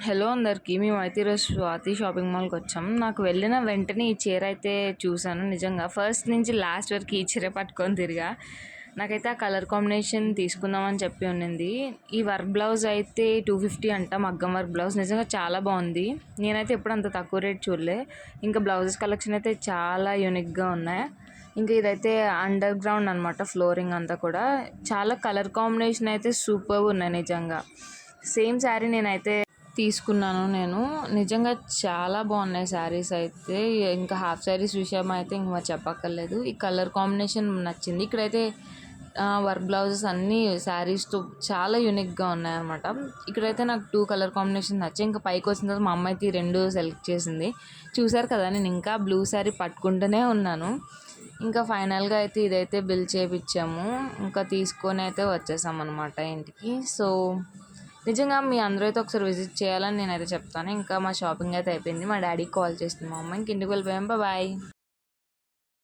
Hello అందరికీ. మేమైతే ఈరోజు స్వాతి షాపింగ్ మాల్కి వచ్చాం. నాకు వెళ్ళిన వెంటనే ఈ చీర అయితే చూశాను. నిజంగా ఫస్ట్ నుంచి లాస్ట్ వరకు ఈ చీర పట్టుకొని తిరిగా. నాకైతే ఆ కలర్ కాంబినేషన్ తీసుకుందామని చెప్పి ఉన్నింది. ఈ వర్క్ బ్లౌజ్ అయితే 250 అంట, మగ్గం వర్క్ బ్లౌజ్. నిజంగా చాలా బాగుంది. నేనైతే ఎప్పుడు అంత తక్కువ రేట్ చూడలే. ఇంకా బ్లౌజెస్ కలెక్షన్ అయితే చాలా యూనిక్గా ఉన్నాయి. ఇంకా ఇదైతే అండర్ గ్రౌండ్ అనమాట, ఫ్లోరింగ్ అంతా కూడా. చాలా కలర్ కాంబినేషన్ అయితే సూపర్గా ఉన్నాయి నిజంగా. సేమ్ శారీ నేనైతే తీసుకున్నాను నేను. నిజంగా చాలా బాగున్నాయి శారీస్ అయితే. ఇంకా హాఫ్ శారీస్ విషయం అయితే ఇంక మరి చెప్పక్కర్లేదు. ఈ కలర్ కాంబినేషన్ నచ్చింది. ఇక్కడైతే వర్క్ బ్లౌజెస్ అన్నీ శారీస్తో చాలా యూనిక్గా ఉన్నాయన్నమాట. ఇక్కడైతే నాకు 2 కలర్ కాంబినేషన్ నచ్చాయి. ఇంకా పైకి వచ్చిన తర్వాత మా అమ్మ అయితే ఈ 2 సెలెక్ట్ చేసింది. చూసారు కదా, నేను ఇంకా బ్లూ శారీ పట్టుకుంటూనే ఉన్నాను. ఇంకా ఫైనల్గా అయితే ఇదైతే బిల్ చేయించాము. ఇంకా తీసుకొని అయితే వచ్చేసాం అనమాట ఇంటికి. సో నిజంగా మీ అందరూ అయితే ఒకసారి విజిట్ చేయాలని నేనైతే చెప్తాను. ఇంకా మా షాపింగ్ అయితే అయిపోయింది. మా డాడీకి కాల్ చేస్తుంది మా అమ్మ. ఇంక ఇంటికి వెళ్ళిపోయాం. బాయ్.